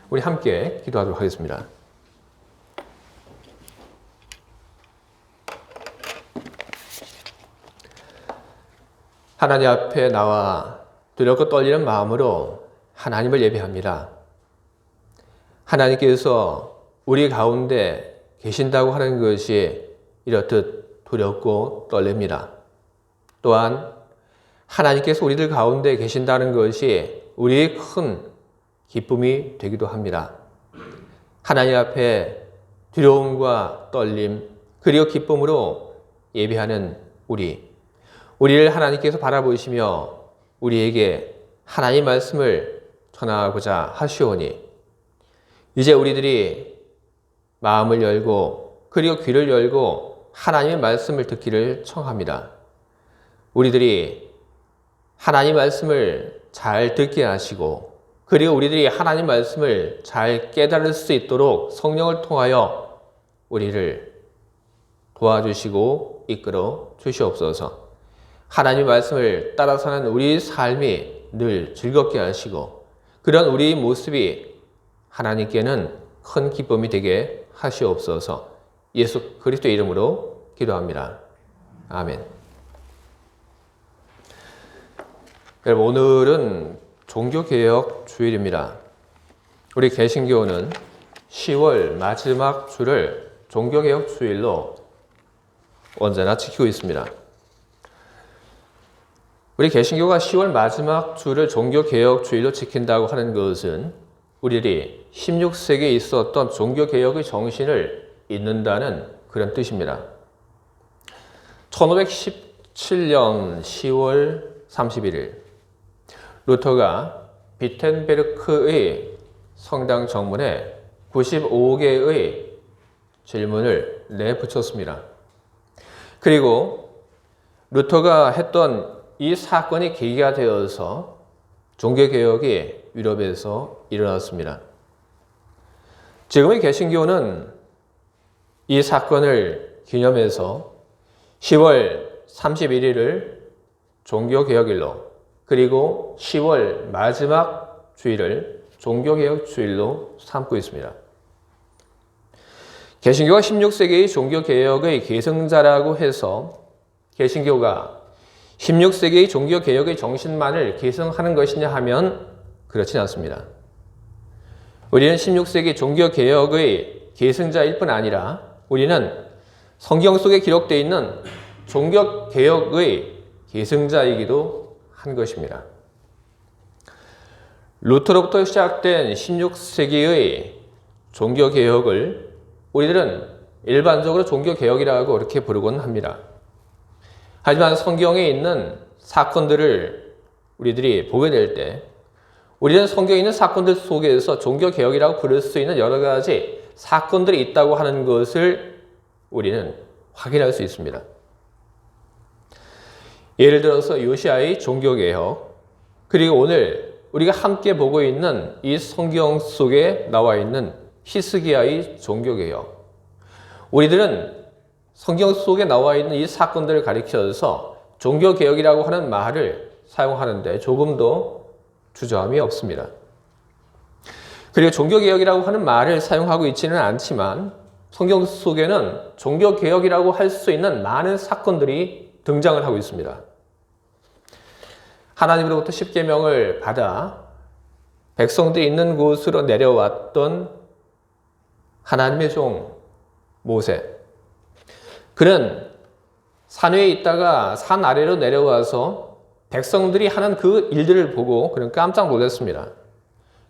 우리 함께 기도하도록 하겠습니다. 하나님 앞에 나와 두렵고 떨리는 마음으로 하나님을 예배합니다. 하나님께서 우리 가운데 계신다고 하는 것이 이렇듯 두렵고 떨립니다. 또한 하나님께서 우리들 가운데 계신다는 것이 우리의 큰 기쁨이 되기도 합니다. 하나님 앞에 두려움과 떨림 그리고 기쁨으로 예배하는 우리를 하나님께서 바라보시며 우리에게 하나님 말씀을 전하고자 하시오니 이제 우리들이 마음을 열고 그리고 귀를 열고 하나님의 말씀을 듣기를 청합니다. 우리들이 하나님 말씀을 잘 듣게 하시고 그리고 우리들이 하나님 말씀을 잘 깨달을 수 있도록 성령을 통하여 우리를 도와주시고 이끌어 주시옵소서. 하나님 말씀을 따라 사는 우리 삶이 늘 즐겁게 하시고 그런 우리 모습이 하나님께는 큰 기쁨이 되게 하시옵소서. 예수 그리스도의 이름으로 기도합니다. 아멘. 여러분, 오늘은 종교개혁 주일입니다. 우리 개신교는 10월 마지막 주를 종교개혁 주일로 언제나 지키고 있습니다. 우리 개신교가 10월 마지막 주를 종교개혁 주일로 지킨다고 하는 것은 우리들이 16세기에 있었던 종교개혁의 정신을 잇는다는 그런 뜻입니다. 1517년 10월 31일 루터가 비텐베르크의 성당 정문에 95개의 질문을 내붙였습니다. 그리고 루터가 했던 이 사건이 계기가 되어서 종교개혁이 유럽에서 일어났습니다. 지금의 개신교는 이 사건을 기념해서 10월 31일을 종교개혁일로 그리고 10월 마지막 주일을 종교개혁 주일로 삼고 있습니다. 개신교가 16세기의 종교개혁의 계승자라고 해서 개신교가 16세기의 종교개혁의 정신만을 계승하는 것이냐 하면 그렇진 않습니다. 우리는 16세기 종교개혁의 계승자일 뿐 아니라 우리는 성경 속에 기록되어 있는 종교개혁의 계승자이기도 한 것입니다. 루터로부터 시작된 16세기의 종교개혁을 우리들은 일반적으로 종교개혁이라고 그렇게 부르곤 합니다. 하지만 성경에 있는 사건들을 우리들이 보게 될 때 우리는 성경에 있는 사건들 속에서 종교개혁이라고 부를 수 있는 여러 가지 사건들이 있다고 하는 것을 우리는 확인할 수 있습니다. 예를 들어서 요시아의 종교개혁, 그리고 오늘 우리가 함께 보고 있는 이 성경 속에 나와 있는 히스기야의 종교개혁. 우리들은 성경 속에 나와 있는 이 사건들을 가리켜서 종교개혁이라고 하는 말을 사용하는데 조금도 주저함이 없습니다. 그리고 종교개혁이라고 하는 말을 사용하고 있지는 않지만 성경 속에는 종교개혁이라고 할 수 있는 많은 사건들이 등장을 하고 있습니다. 하나님으로부터 십계명을 받아 백성들이 있는 곳으로 내려왔던 하나님의 종 모세. 그는 산 위에 있다가 산 아래로 내려와서 백성들이 하는 그 일들을 보고 그는 깜짝 놀랐습니다.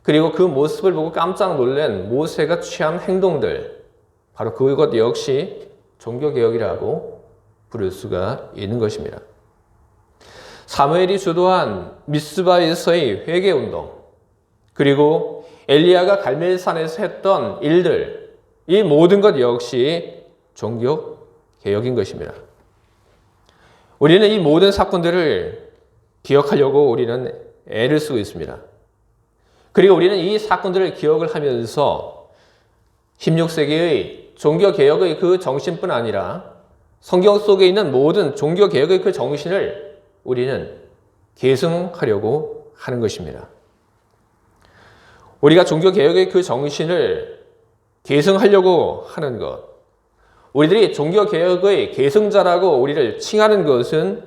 그리고 그 모습을 보고 깜짝 놀란 모세가 취한 행동들, 바로 그것 역시 종교개혁이라고 부를 수가 있는 것입니다. 사무엘이 주도한 미스바에서의 회개운동, 그리고 엘리야가 갈멜산에서 했던 일들, 이 모든 것 역시 종교개혁인 것입니다. 우리는 이 모든 사건들을 기억하려고 우리는 애를 쓰고 있습니다. 그리고 우리는 이 사건들을 기억을 하면서 16세기의 종교개혁의 그 정신뿐 아니라 성경 속에 있는 모든 종교개혁의 그 정신을 우리는 계승하려고 하는 것입니다. 우리가 종교개혁의 그 정신을 계승하려고 하는 것, 우리들이 종교개혁의 계승자라고 우리를 칭하는 것은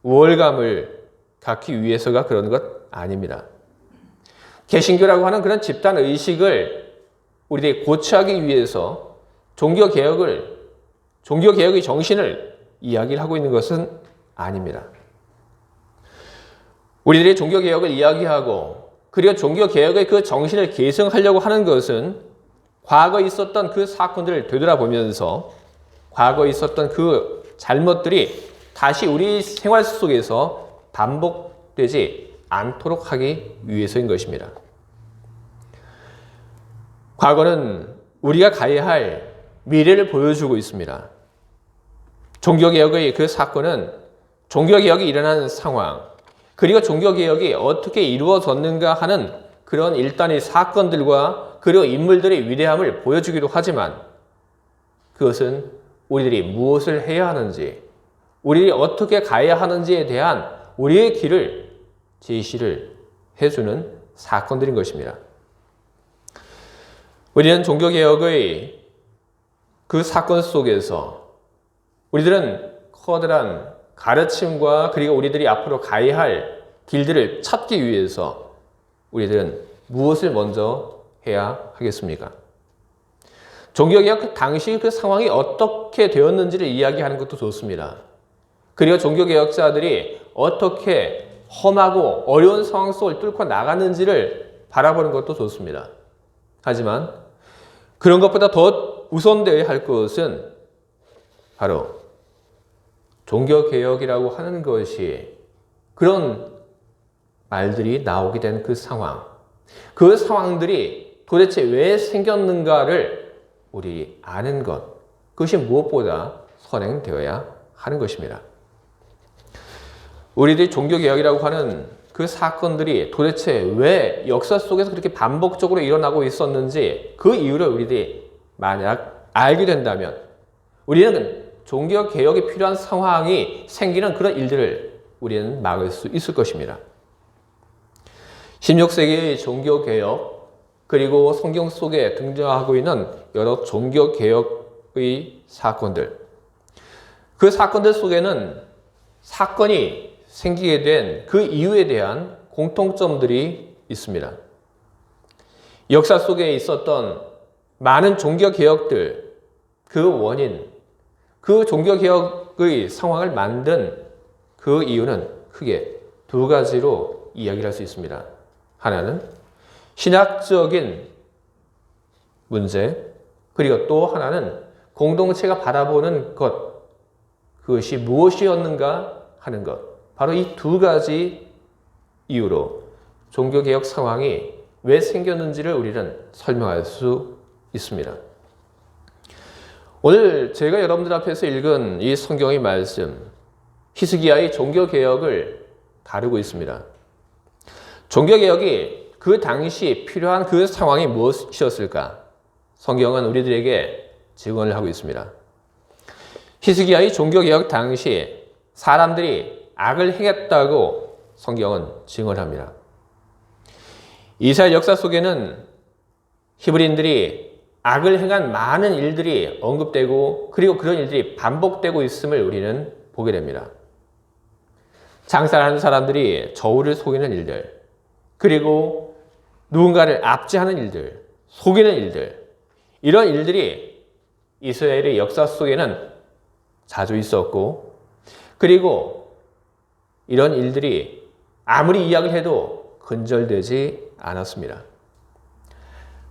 우월감을 갖기 위해서가 그런 것 아닙니다. 개신교라고 하는 그런 집단 의식을 우리들이 고취하기 위해서 종교개혁의 정신을 이야기를 하고 있는 것은 아닙니다. 우리들이 종교개혁을 이야기하고 그리고 종교개혁의 그 정신을 계승하려고 하는 것은 과거에 있었던 그 사건들을 되돌아보면서 과거에 있었던 그 잘못들이 다시 우리 생활 속에서 반복되지 않도록 하기 위해서인 것입니다. 과거는 우리가 가야 할 미래를 보여주고 있습니다. 종교개혁의 그 사건은 종교개혁이 일어나는 상황, 그리고 종교개혁이 어떻게 이루어졌는가 하는 그런 일단의 사건들과 그리고 인물들의 위대함을 보여주기도 하지만 그것은 우리들이 무엇을 해야 하는지, 우리들이 어떻게 가야 하는지에 대한 우리의 길을 제시를 해주는 사건들인 것입니다. 우리는 종교개혁의 그 사건 속에서 우리들은 커다란 가르침과 그리고 우리들이 앞으로 가야 할 길들을 찾기 위해서 우리들은 무엇을 먼저 해야 하겠습니까? 종교개혁 그 당시 그 상황이 어떻게 되었는지를 이야기하는 것도 좋습니다. 그리고 종교개혁자들이 어떻게 험하고 어려운 상황 속을 뚫고 나갔는지를 바라보는 것도 좋습니다. 하지만 그런 것보다 더 우선되어야 할 것은 바로 종교개혁이라고 하는 것이 그런 말들이 나오게 된 그 상황, 그 상황들이 도대체 왜 생겼는가를 우리 아는 것, 그것이 무엇보다 선행되어야 하는 것입니다. 우리들이 종교개혁이라고 하는 그 사건들이 도대체 왜 역사 속에서 그렇게 반복적으로 일어나고 있었는지 그 이유를 우리들이 만약 알게 된다면 우리는 종교개혁이 필요한 상황이 생기는 그런 일들을 우리는 막을 수 있을 것입니다. 16세기의 종교개혁 그리고 성경 속에 등장하고 있는 여러 종교개혁의 사건들, 그 사건들 속에는 사건이 생기게 된 그 이유에 대한 공통점들이 있습니다. 역사 속에 있었던 많은 종교개혁들, 그 원인, 그 종교개혁의 상황을 만든 그 이유는 크게 두 가지로 이야기를 할 수 있습니다. 하나는 신학적인 문제, 그리고 또 하나는 공동체가 바라보는 것, 그것이 무엇이었는가 하는 것. 바로 이 두 가지 이유로 종교개혁 상황이 왜 생겼는지를 우리는 설명할 수 있습니다. 오늘 제가 여러분들 앞에서 읽은 이 성경의 말씀, 히스기야의 종교개혁을 다루고 있습니다. 종교개혁이 그 당시 필요한 그 상황이 무엇이었을까? 성경은 우리들에게 증언을 하고 있습니다. 히스기야의 종교개혁 당시 사람들이 악을 행했다고 성경은 증언합니다. 이스라엘 역사 속에는 히브리인들이 악을 행한 많은 일들이 언급되고 그리고 그런 일들이 반복되고 있음을 우리는 보게 됩니다. 장사하는 사람들이 저울을 속이는 일들, 그리고 누군가를 압제하는 일들, 속이는 일들, 이런 일들이 이스라엘의 역사 속에는 자주 있었고, 그리고 이런 일들이 아무리 이야기를 해도 근절되지 않았습니다.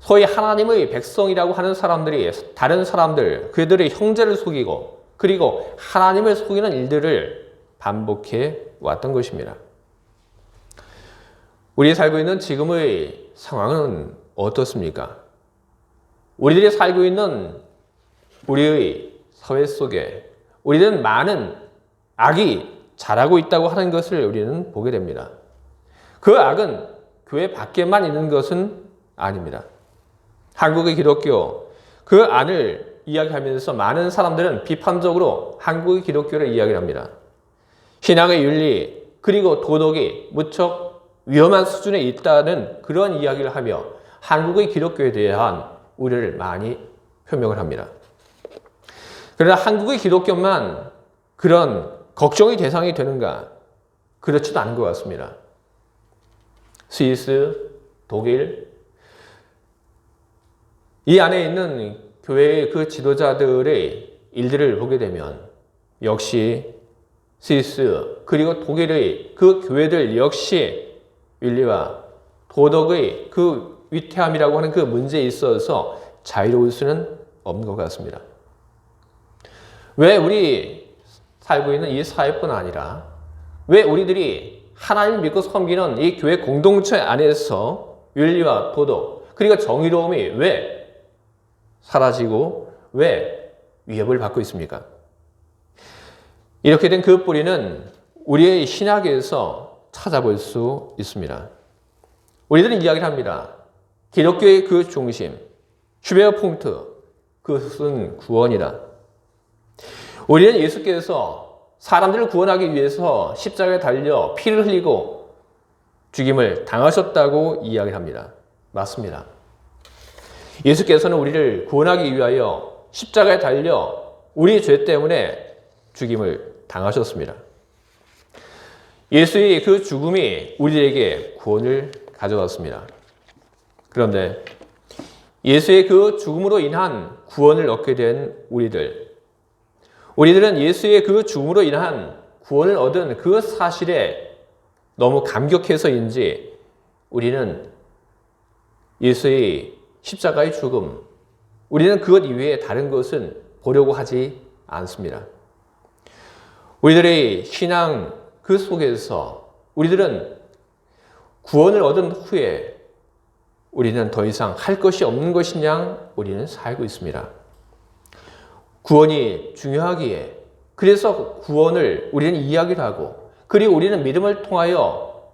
소위 하나님의 백성이라고 하는 사람들이 다른 사람들, 그들의 형제를 속이고 그리고 하나님을 속이는 일들을 반복해 왔던 것입니다. 우리 살고 있는 지금의 상황은 어떻습니까? 우리들이 살고 있는 우리의 사회 속에 우리는 많은 악이 자라고 있다고 하는 것을 우리는 보게 됩니다. 그 악은 교회 밖에만 있는 것은 아닙니다. 한국의 기독교, 그 안을 이야기하면서 많은 사람들은 비판적으로 한국의 기독교를 이야기합니다. 신앙의 윤리, 그리고 도덕이 무척 위험한 수준에 있다는 그런 이야기를 하며 한국의 기독교에 대한 우려를 많이 표명을 합니다. 그러나 한국의 기독교만 그런 걱정의 대상이 되는가? 그렇지도 않은 것 같습니다. 스위스, 독일, 이 안에 있는 교회의 그 지도자들의 일들을 보게 되면 역시 스위스 그리고 독일의 그 교회들 역시 윤리와 도덕의 그 위태함이라고 하는 그 문제에 있어서 자유로울 수는 없는 것 같습니다. 왜 우리 살고 있는 이 사회뿐 아니라 왜 우리들이 하나님을 믿고 섬기는 이 교회 공동체 안에서 윤리와 도덕 그리고 정의로움이 왜 사라지고 왜 위협을 받고 있습니까? 이렇게 된 그 뿌리는 우리의 신학에서 찾아볼 수 있습니다. 우리들은 이야기를 합니다. 기독교의 그 중심, 슈베어punk트, 그것은 구원이다. 우리는 예수께서 사람들을 구원하기 위해서 십자가에 달려 피를 흘리고 죽임을 당하셨다고 이야기를 합니다. 맞습니다. 예수께서는 우리를 구원하기 위하여 십자가에 달려 우리 죄 때문에 죽임을 당하셨습니다. 예수의 그 죽음이 우리에게 구원을 가져왔습니다. 그런데 예수의 그 죽음으로 인한 구원을 얻게 된 우리들은 예수의 그 죽음으로 인한 구원을 얻은 그 사실에 너무 감격해서인지 우리는 예수의 십자가의 죽음, 우리는 그것 이외에 다른 것은 보려고 하지 않습니다. 우리들의 신앙 그 속에서 우리들은 구원을 얻은 후에 우리는 더 이상 할 것이 없는 것이냐 우리는 살고 있습니다. 구원이 중요하기에 그래서 구원을 우리는 이야기를 하고 그리고 우리는 믿음을 통하여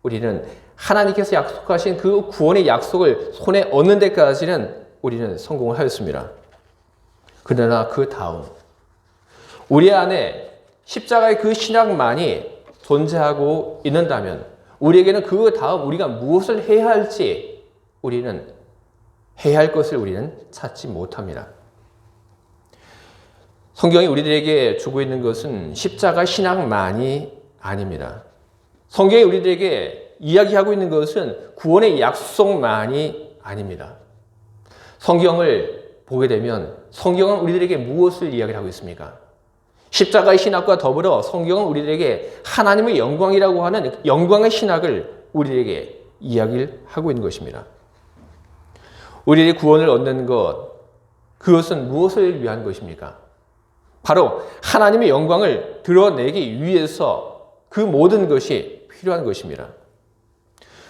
우리는 하나님께서 약속하신 그 구원의 약속을 손에 얻는 데까지는 우리는 성공을 하였습니다. 그러나 그 다음 우리 안에 십자가의 그 신앙만이 존재하고 있는다면 우리에게는 그 다음 우리가 무엇을 해야 할지 우리는 해야 할 것을 우리는 찾지 못합니다. 성경이 우리들에게 주고 있는 것은 십자가 신앙만이 아닙니다. 성경이 우리들에게 이야기하고 있는 것은 구원의 약속만이 아닙니다. 성경을 보게 되면 성경은 우리들에게 무엇을 이야기를 하고 있습니까? 십자가의 신학과 더불어 성경은 우리들에게 하나님의 영광이라고 하는 영광의 신학을 우리에게 이야기를 하고 있는 것입니다. 우리의 구원을 얻는 것, 그것은 무엇을 위한 것입니까? 바로 하나님의 영광을 드러내기 위해서 그 모든 것이 필요한 것입니다.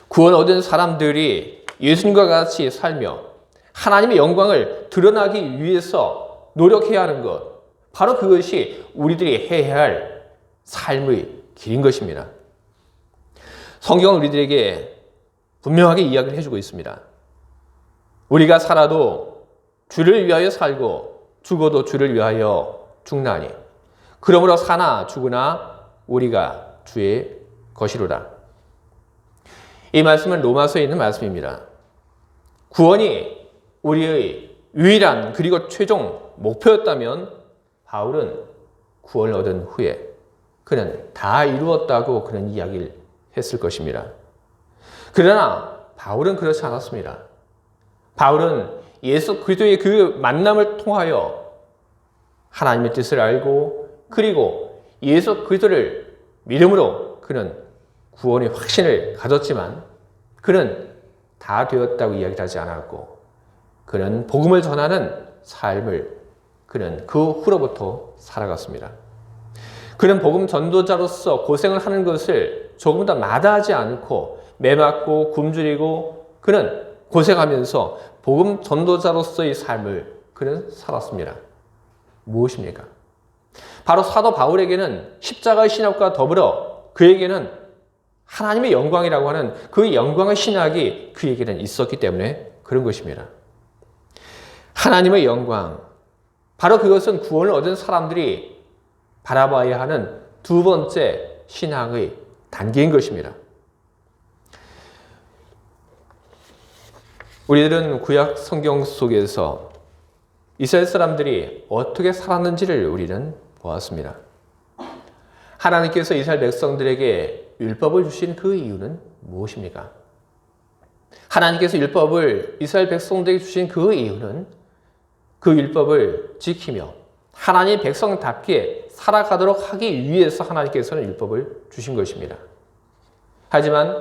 구원 얻은 사람들이 예수님과 같이 살며 하나님의 영광을 드러나기 위해서 노력해야 하는 것, 바로 그것이 우리들이 해야 할 삶의 길인 것입니다. 성경은 우리들에게 분명하게 이야기를 해주고 있습니다. 우리가 살아도 주를 위하여 살고 죽어도 주를 위하여 죽나니 그러므로 사나 죽으나 우리가 주의 것이로다. 이 말씀은 로마서에 있는 말씀입니다. 구원이 우리의 유일한 그리고 최종 목표였다면 바울은 구원을 얻은 후에 그는 다 이루었다고 그는 이야기를 했을 것입니다. 그러나 바울은 그렇지 않았습니다. 바울은 예수 그리스도의 그 만남을 통하여 하나님의 뜻을 알고 그리고 예수 그리스도를 믿음으로 그는 구원의 확신을 가졌지만 그는 다 되었다고 이야기하지 않았고 그는 복음을 전하는 삶을 그는 그 후로부터 살아갔습니다. 그는 복음 전도자로서 고생을 하는 것을 조금 더 마다하지 않고 매맞고 굶주리고 그는 고생하면서 복음 전도자로서의 삶을 그는 살았습니다. 무엇입니까? 바로 사도 바울에게는 십자가의 신학과 더불어 그에게는 하나님의 영광이라고 하는 그 영광의 신학이 그에게는 있었기 때문에 그런 것입니다. 하나님의 영광, 바로 그것은 구원을 얻은 사람들이 바라봐야 하는 두 번째 신앙의 단계인 것입니다. 우리들은 구약 성경 속에서 이스라엘 사람들이 어떻게 살았는지를 우리는 보았습니다. 하나님께서 이스라엘 백성들에게 율법을 주신 그 이유는 무엇입니까? 하나님께서 율법을 이스라엘 백성들에게 주신 그 이유는 그 율법을 지키며 하나님 백성답게 살아가도록 하기 위해서 하나님께서는 율법을 주신 것입니다. 하지만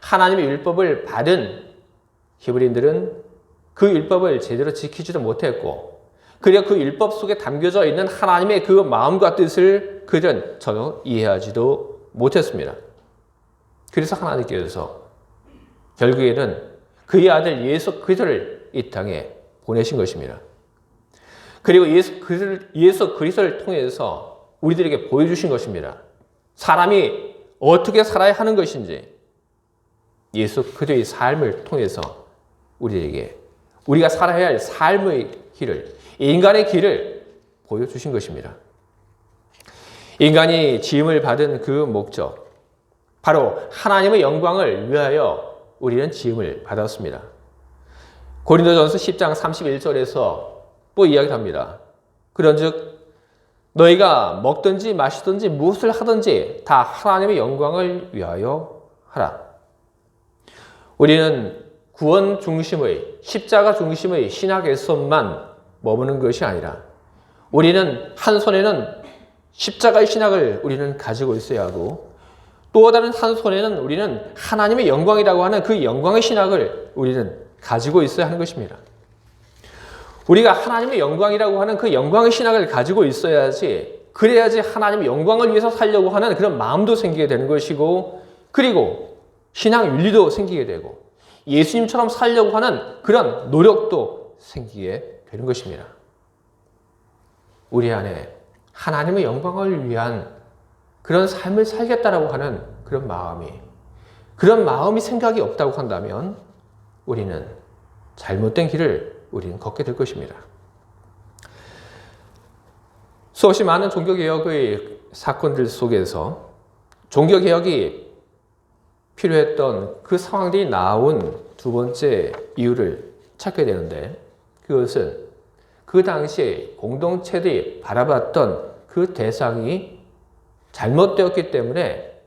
하나님의 율법을 받은 히브리인들은 그 율법을 제대로 지키지도 못했고, 그리고 그 율법 속에 담겨져 있는 하나님의 그 마음과 뜻을 그들은 전혀 이해하지도 못했습니다. 그래서 하나님께서 결국에는 그의 아들 예수 그리스도를 이 땅에 보내신 것입니다. 그리고 예수 그리스도를 통해서 우리들에게 보여주신 것입니다. 사람이 어떻게 살아야 하는 것인지 예수 그리스도의 삶을 통해서 우리에게 우리가 살아야 할 삶의 길을, 인간의 길을 보여주신 것입니다. 인간이 지음을 받은 그 목적, 바로 하나님의 영광을 위하여 우리는 지음을 받았습니다. 고린도전서 10장 31절에서 또 이야기합니다. 그런즉 너희가 먹든지 마시든지 무엇을 하든지 다 하나님의 영광을 위하여 하라. 우리는 구원 중심의, 십자가 중심의 신학에서만 머무는 것이 아니라 우리는 한 손에는 십자가의 신학을 우리는 가지고 있어야 하고, 또 다른 한 손에는 우리는 하나님의 영광이라고 하는 그 영광의 신학을 우리는 가지고 있어야 하는 것입니다. 우리가 하나님의 영광이라고 하는 그 영광의 신학을 가지고 있어야지, 그래야지 하나님의 영광을 위해서 살려고 하는 그런 마음도 생기게 되는 것이고, 그리고 신앙 윤리도 생기게 되고 예수님처럼 살려고 하는 그런 노력도 생기게 되는 것입니다. 우리 안에 하나님의 영광을 위한 그런 삶을 살겠다라고 하는 그런 마음이 생각이 없다고 한다면 우리는 잘못된 길을 우리는 걷게 될 것입니다. 수없이 많은 종교개혁의 사건들 속에서 종교개혁이 필요했던 그 상황들이 나온 두 번째 이유를 찾게 되는데, 그것은 그 당시에 공동체들이 바라봤던 그 대상이 잘못되었기 때문에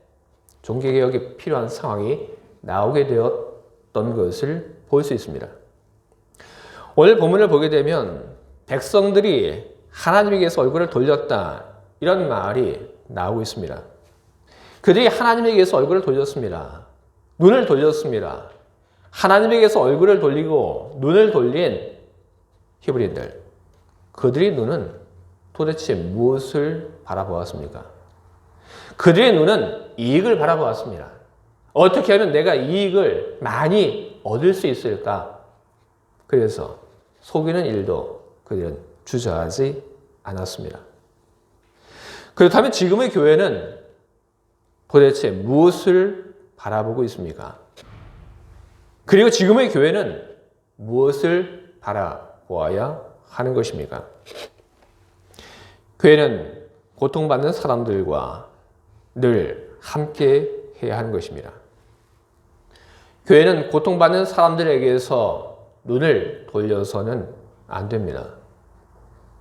종교개혁이 필요한 상황이 나오게 되었던 것을 볼 수 있습니다. 오늘 본문을 보게 되면 백성들이 하나님에게서 얼굴을 돌렸다, 이런 말이 나오고 있습니다. 그들이 하나님에게서 얼굴을 돌렸습니다. 눈을 돌렸습니다. 하나님에게서 얼굴을 돌리고 눈을 돌린 히브리인들, 그들의 눈은 도대체 무엇을 바라보았습니까? 그들의 눈은 이익을 바라보았습니다. 어떻게 하면 내가 이익을 많이 얻을 수 있을까? 그래서 속이는 일도 그들은 주저하지 않았습니다. 그렇다면 지금의 교회는 도대체 무엇을 바라보고 있습니까? 그리고 지금의 교회는 무엇을 바라보아야 하는 것입니까? 교회는 고통받는 사람들과 늘 함께 해야 하는 것입니다. 교회는 고통받는 사람들에게서 눈을 돌려서는 안 됩니다.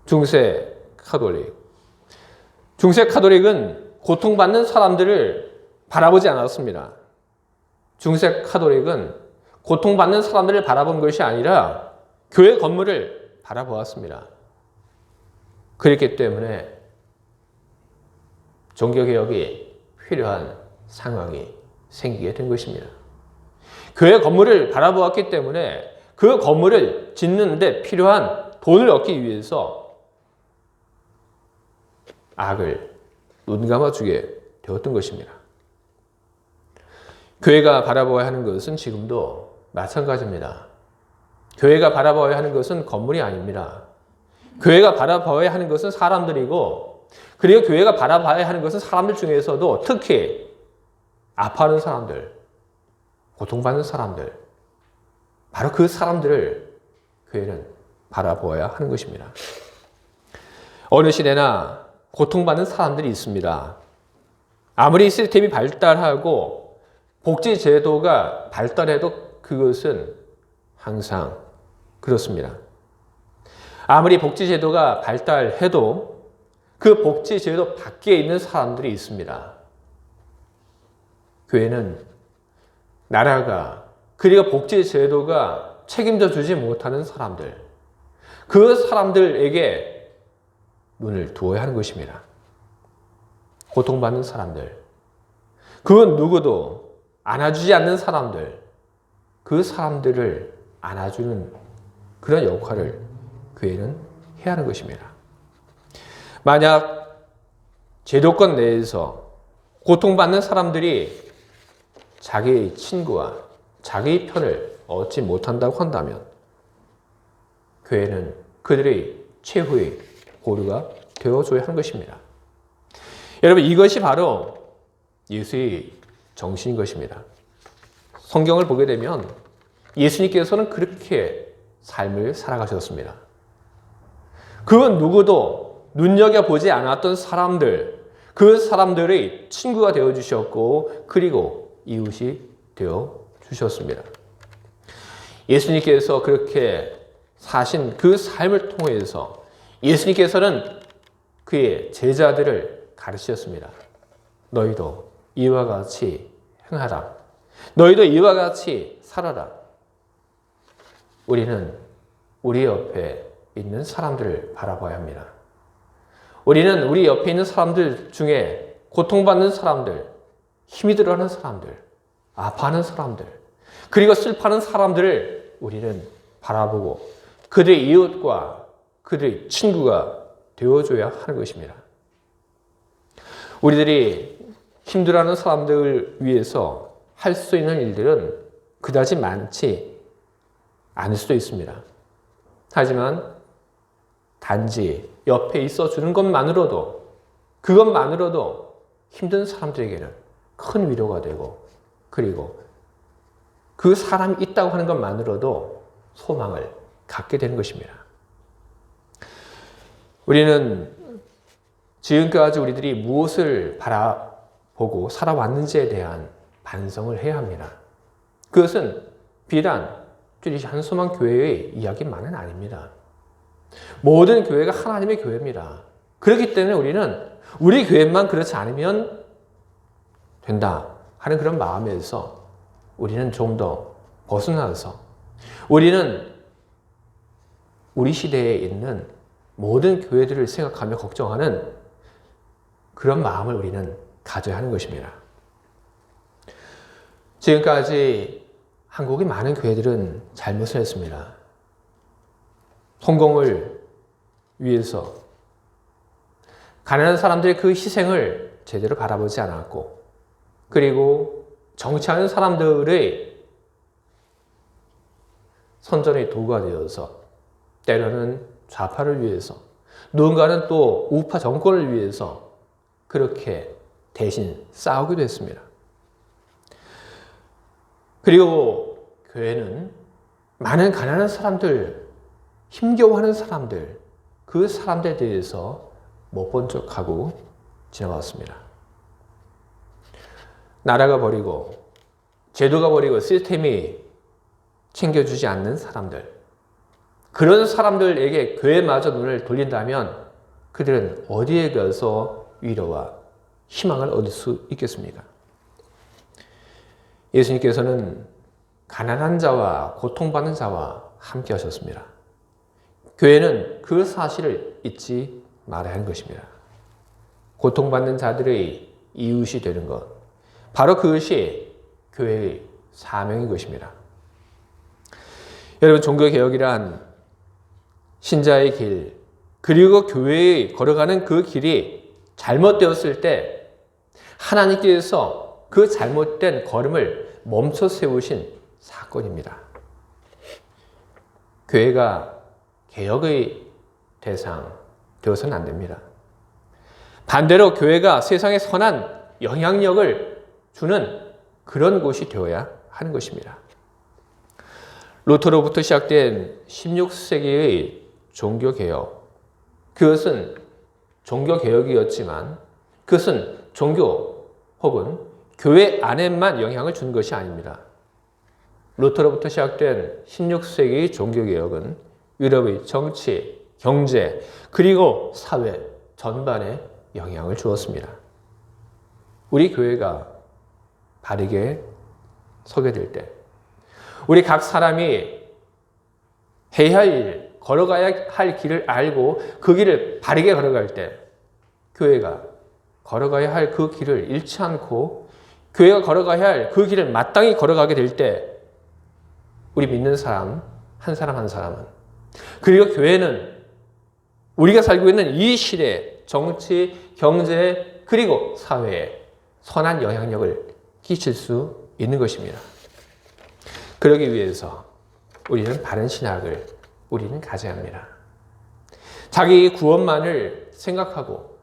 중세 카톨릭은 고통받는 사람들을 바라보지 않았습니다. 중세 카톨릭은 고통받는 사람들을 바라본 것이 아니라 교회 건물을 바라보았습니다. 그렇기 때문에 종교개혁이 필요한 상황이 생기게 된 것입니다. 교회 건물을 바라보았기 때문에 그 건물을 짓는 데 필요한 돈을 얻기 위해서 악을 눈감아주게 되었던 것입니다. 교회가 바라보아야 하는 것은 지금도 마찬가지입니다. 교회가 바라봐야 하는 것은 건물이 아닙니다. 교회가 바라봐야 하는 것은 사람들이고, 그리고 교회가 바라봐야 하는 것은 사람들 중에서도 특히 아파하는 사람들, 고통받는 사람들, 바로 그 사람들을 교회는 바라보아야 하는 것입니다. 어느 시대나 고통받는 사람들이 있습니다. 아무리 시스템이 발달하고 복지제도가 발달해도 그것은 항상 그렇습니다. 아무리 복지제도가 발달해도 그 복지제도 밖에 있는 사람들이 있습니다. 교회는 나라가 그리고 복지제도가 책임져 주지 못하는 사람들, 그 사람들에게 눈을 두어야 하는 것입니다. 고통받는 사람들, 그 누구도 안아주지 않는 사람들, 그 사람들을 안아주는 그런 역할을 교회는 해야 하는 것입니다. 만약 제도권 내에서 고통받는 사람들이 자기의 친구와 자기의 편을 얻지 못한다고 한다면 교회는 그들의 최후의 보루가 되어줘야 하는 것입니다. 여러분, 이것이 바로 예수의 정신인 것입니다. 성경을 보게 되면 예수님께서는 그렇게 삶을 살아가셨습니다. 그 누구도 눈여겨보지 않았던 사람들, 그 사람들의 친구가 되어주셨고 그리고 이웃이 되어주셨습니다. 예수님께서 그렇게 사신 그 삶을 통해서 예수님께서는 그의 제자들을 가르치셨습니다. 너희도 이와 같이 행하라. 너희도 이와 같이 살아라. 우리는 우리 옆에 있는 사람들을 바라봐야 합니다. 우리는 우리 옆에 있는 사람들 중에 고통받는 사람들, 힘이 들어가는 사람들, 아파하는 사람들, 그리고 슬퍼하는 사람들을 우리는 바라보고 그들의 이웃과 그들의 친구가 되어줘야 하는 것입니다. 우리들이 힘들어하는 사람들을 위해서 할 수 있는 일들은 그다지 많지 않을 수도 있습니다. 하지만 단지 옆에 있어 주는 것만으로도, 그것만으로도 힘든 사람들에게는 큰 위로가 되고, 그리고 그 사람이 있다고 하는 것만으로도 소망을 갖게 되는 것입니다. 우리는 지금까지 우리들이 무엇을 바라보고 살아왔는지에 대한 반성을 해야 합니다. 그것은 비단 한소망 교회의 이야기만은 아닙니다. 모든 교회가 하나님의 교회입니다. 그렇기 때문에 우리는 우리 교회만 그렇지 않으면 된다 하는 그런 마음에서 우리는 좀 더 벗어나서 우리는 우리 시대에 있는 모든 교회들을 생각하며 걱정하는 그런 마음을 우리는 가져야 하는 것입니다. 지금까지 한국의 많은 교회들은 잘못을 했습니다. 성공을 위해서 가난한 사람들의 그 희생을 제대로 바라보지 않았고, 그리고 정치하는 사람들의 선전의 도구가 되어서 때로는 좌파를 위해서, 누군가는 또 우파 정권을 위해서 그렇게 대신 싸우기도 했습니다. 그리고 교회는 많은 가난한 사람들, 힘겨워하는 사람들, 그 사람들에 대해서 못 본 척하고 지나왔습니다. 나라가 버리고 제도가 버리고 시스템이 챙겨주지 않는 사람들, 그런 사람들에게 교회마저 눈을 돌린다면 그들은 어디에 가서 위로와 희망을 얻을 수 있겠습니까? 예수님께서는 가난한 자와 고통받는 자와 함께 하셨습니다. 교회는 그 사실을 잊지 말아야 하는 것입니다. 고통받는 자들의 이웃이 되는 것, 바로 그것이 교회의 사명인 것입니다. 여러분, 종교개혁이란 신자의 길, 그리고 교회에 걸어가는 그 길이 잘못되었을 때 하나님께서 그 잘못된 걸음을 멈춰 세우신 사건입니다. 교회가 개혁의 대상 되어서는 안 됩니다. 반대로 교회가 세상에 선한 영향력을 주는 그런 곳이 되어야 하는 것입니다. 루터로부터 시작된 16세기의 종교개혁, 그것은 종교개혁이었지만 그것은 종교 혹은 교회 안에만 영향을 준 것이 아닙니다. 루터로부터 시작된 16세기 종교개혁은 유럽의 정치, 경제, 그리고 사회 전반에 영향을 주었습니다. 우리 교회가 바르게 서게 될 때, 우리 각 사람이 해야 할 일, 걸어가야 할 길을 알고 그 길을 바르게 걸어갈 때, 교회가 걸어가야 할 그 길을 잃지 않고 교회가 걸어가야 할 그 길을 마땅히 걸어가게 될 때, 우리 믿는 사람 한 사람은, 그리고 교회는 우리가 살고 있는 이 시대 정치, 경제, 그리고 사회에 선한 영향력을 끼칠 수 있는 것입니다. 그러기 위해서 우리는 바른 신학을 우리는 가져야 합니다. 자기 구원만을 생각하고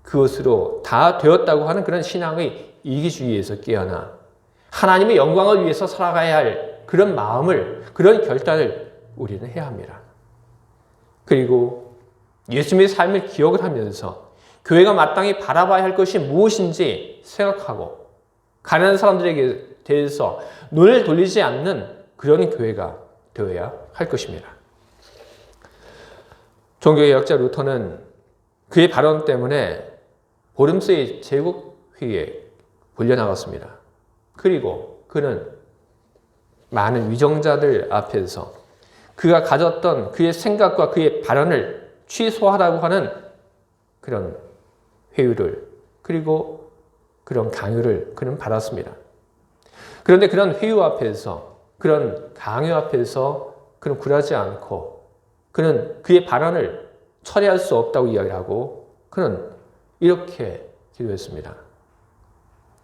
그것으로 다 되었다고 하는 그런 신앙의 이기주의에서 깨어나 하나님의 영광을 위해서 살아가야 할 그런 마음을, 그런 결단을 우리는 해야 합니다. 그리고 예수님의 삶을 기억을 하면서 교회가 마땅히 바라봐야 할 것이 무엇인지 생각하고 가난한 사람들에게 대해서 눈을 돌리지 않는 그런 교회가 되어야 할 것입니다. 종교개혁자 루터는 그의 발언 때문에 보름스의 제국회의에 불려나갔습니다. 그리고 그는 많은 위정자들 앞에서 그가 가졌던 그의 생각과 그의 발언을 취소하라고 하는 그런 회유를, 그리고 그런 강요를 그는 받았습니다. 그런데 그런 회유 앞에서, 그런 강요 앞에서 그는 굴하지 않고 그는 그의 발언을 처리할 수 없다고 이야기를 하고 그는 이렇게 기도했습니다.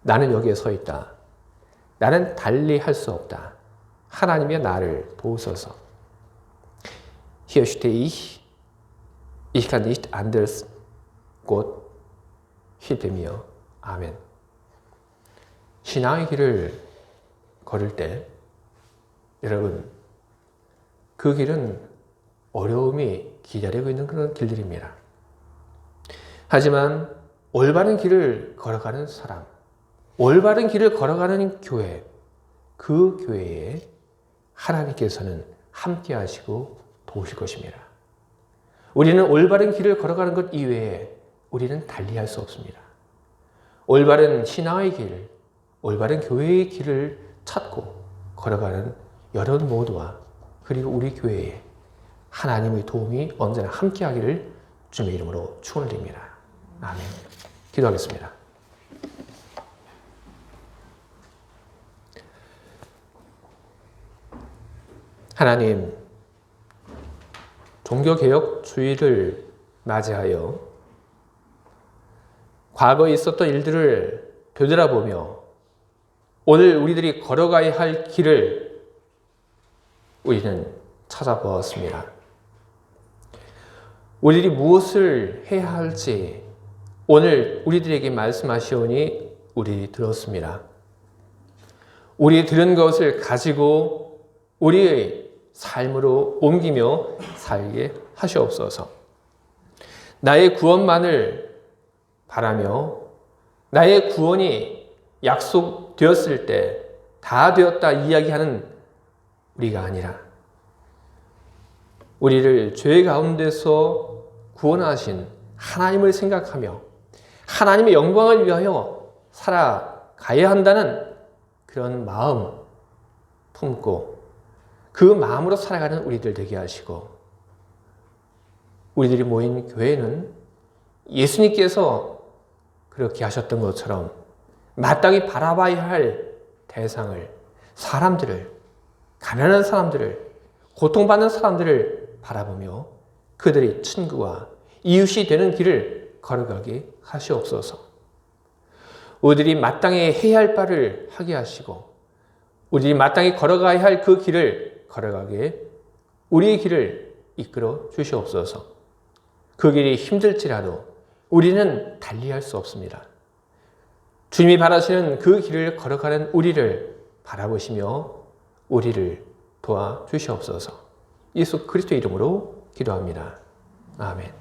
나는 여기에 서 있다. 나는 달리 할 수 없다. 하나님이 나를 도우소서. Hier stehe ich. Ich kann nicht anders. Gott hilfe mir. 아멘. 신앙의 길을 걸을 때 여러분, 그 길은 어려움이 기다리고 있는 그런 길들입니다. 하지만 올바른 길을 걸어가는 사람, 올바른 길을 걸어가는 교회, 그 교회에 하나님께서는 함께 하시고 도우실 것입니다. 우리는 올바른 길을 걸어가는 것 이외에 우리는 달리할 수 없습니다. 올바른 신앙의 길, 올바른 교회의 길을 찾고 걸어가는 여러분 모두와 그리고 우리 교회에 하나님의 도움이 언제나 함께하기를 주님의 이름으로 축원드립니다. 아멘. 기도하겠습니다. 하나님, 종교개혁 주의를 맞이하여 과거에 있었던 일들을 되돌아보며 오늘 우리들이 걸어가야 할 길을 우리는 찾아보았습니다. 우리들이 무엇을 해야 할지 오늘 우리들에게 말씀하시오니 우리 들었습니다. 우리 들은 것을 가지고 우리의 삶으로 옮기며 살게 하시옵소서. 나의 구원만을 바라며 나의 구원이 약속되었을 때 다 되었다 이야기하는 우리가 아니라 우리를 죄 가운데서 구원하신 하나님을 생각하며 하나님의 영광을 위하여 살아가야 한다는 그런 마음 품고 그 마음으로 살아가는 우리들 되게 하시고, 우리들이 모인 교회는 예수님께서 그렇게 하셨던 것처럼 마땅히 바라봐야 할 대상을, 사람들을, 가난한 사람들을, 고통받는 사람들을 바라보며 그들의 친구와 이웃이 되는 길을 걸어가게 하시옵소서. 우리들이 마땅히 해야 할 바를 하게 하시고 우리들이 마땅히 걸어가야 할 그 길을 걸어가게 우리의 길을 이끌어 주시옵소서. 그 길이 힘들지라도 우리는 달리할 수 없습니다. 주님이 바라시는 그 길을 걸어가는 우리를 바라보시며 우리를 도와주시옵소서. 예수 그리스도 이름으로 기도합니다. 아멘.